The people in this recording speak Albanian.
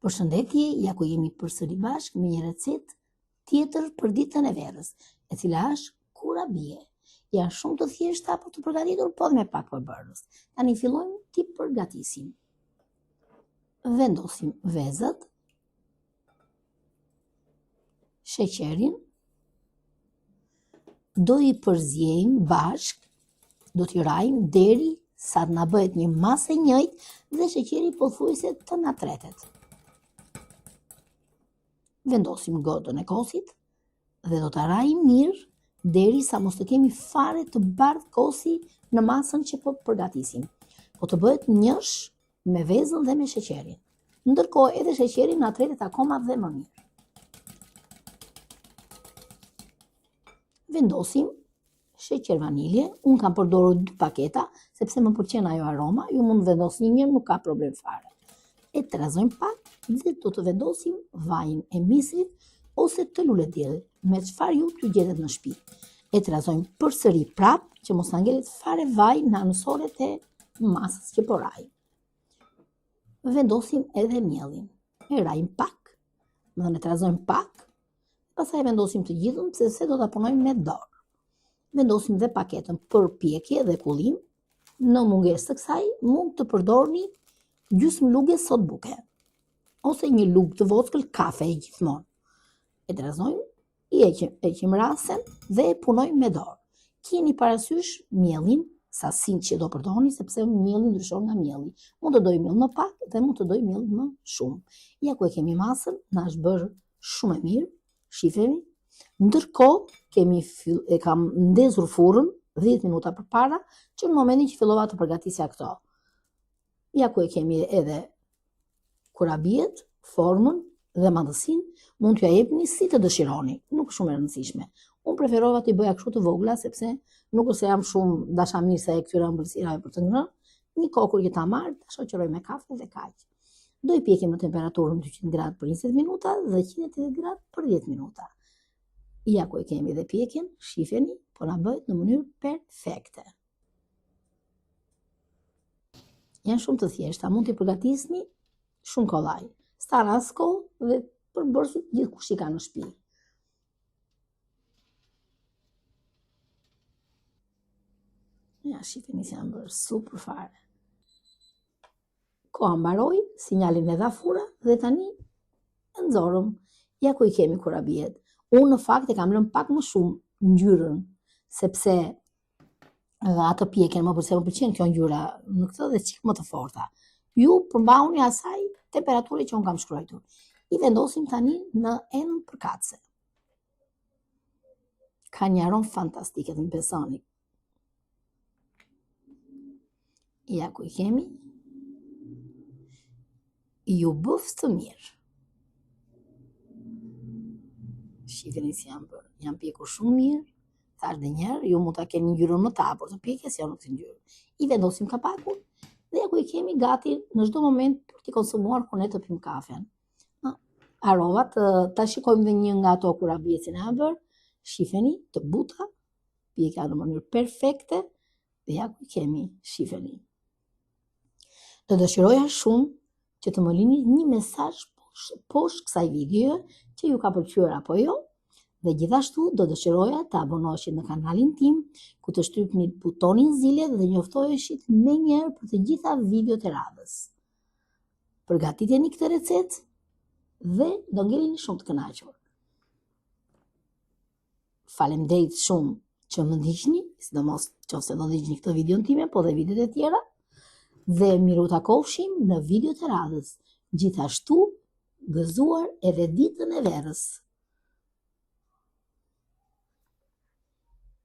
Përshëndetje, ja ku jemi përsëri bashkë me një recetë tjetër për ditën e verës, e cila është kurabie. Janë shumë të thjeshta për të përgatitur, po dhe me pak përbërës. Tani fillojmë t'i përgatisim. Vendosim vezët, sheqerin, do i përzjejmë bashkë, do t'i rajmë deri sa të na bëhet një masë e njëjtë dhe sheqeri pothuajse të na tretet. Vendosim godën e kosit dhe do të rajmë mirë deri sa mos të kemi fare të bardhë kosi në masën që po përgatisim. Po të bëhet njësh me vezën dhe me sheqerin. Ndërkohë edhe sheqeri na tretet akoma dhe më mirë. Vendosim sheqer vanilje, unë kam përdorur 2 paketa, sepse më pëlqen ajo aroma, ju mund vendosni një, nuk ka problem fare. E trazojmë pak dhe do të vendosim vajin e misrit ose të lulediell, me çfarë ju t'ju gjetet në shtëpi. E trazojmë përsëri prap që mos na ngelet fare vaj në anësoret e masës që po rajmë. Vendosim edhe miellin. E rajmë pak, më ne trazojmë pak, pastaj vendosim të gjithën sepse do ta punojmë me dorë. Vendosim dhe paketën për pjekje dhe kullim. Në mungesë të kësaj mund të përdorni gjysmë luge sot buke ose një lugë të vogël kafe gjithmonë. E trazojmë, i heqim rasen dhe e punojmë me dorë. Keni parasysh miellin, sasinë që do përdorni, sepse mielli ndryshon nga mielli. Mund të doj miell më pak dhe mund të doj miell më shumë. Ja ku e kemi masën, na është bërë shumë e mirë, shifemi. Ndërkohë e kam ndezur furrën 10 minuta përpara, që në momentin që fillova të përgatisja këto. Ja ku e kemi edhe kurabiet, formën dhe madhësinë, mund t'ja jepni si të dëshironi, nuk shumë e rëndësishme. Unë preferova t'i bëja kështu të vogla, sepse nuk ose jam shumë dashamirëse e këtyre ëmbëlsirave për të ngrënë, një kokur që ta marr, ta shoqëroj me kafe dhe kaq. Do i pjekim në temperaturën 200 gradë për 20 minuta dhe 180 gradë për 10 minuta. Ja ku e kemi dhe pjekjen, shifeni, po na bëhet në mënyrë perfekte. Janë shumë të thjeshta, mund t'i përgatisni shumë kollaj. S'tan as kohë dhe përbërësit gjithkush i ka në shtëpi. Ja, shifeni se janë bërë super fare. Koha mbaroi, sinjalin e dha fura dhe tani e nxorëm. Ja ku i kemi kurabiet. Unë në fakt e kam lënë pak më shumë ngjyrën, sepse atë pjekjen më pëlqen kjo ngjyra në këtë dhe çik më të forta. Ju përmbauni asaj temperature që unë kam shkruar. I vendosim tani në enën përkatëse. Ka një aromë fantastike, të më besoni. Ja ku i kemi. Ju bëftë të mirë. Shifeni si janë pjekur shumë mirë. Thash dhe njerë, ju mund ta keni ngjyrën më të hapur të pjekjes, jo në këtë ngjyrë. I vendosim kapakun dhe ja ku i kemi gati në çdo moment për t'i konsumuar kur ne të pim kafen. Arovat, ta shikojmë dhe një nga ato kurabie që na bër. Shifeni, të buta, pjekja në mënyrë perfekte dhe ja ku i kemi, shifeni. Do dëshiroja shumë që të më lini një mesazh poshtë kësaj videoje që ju ka pëlqyer apo jo. Dhe gjithashtu do dëshiroja të abonoheshit në kanalin tim, ku të shtypni butonin zile dhe njoftoheshit menjëherë për të gjitha videot e radhës. Përgatiteni këtë recetë dhe do ngeleni shumë të kënaqur. Faleminderit shumë që më ndiqni, sidomos nëse do ndiqni këtë videon time, po dhe videot e tjera, dhe miru takofshim në videot e radhës. Gjithashtu gëzuar edhe ditën e verës.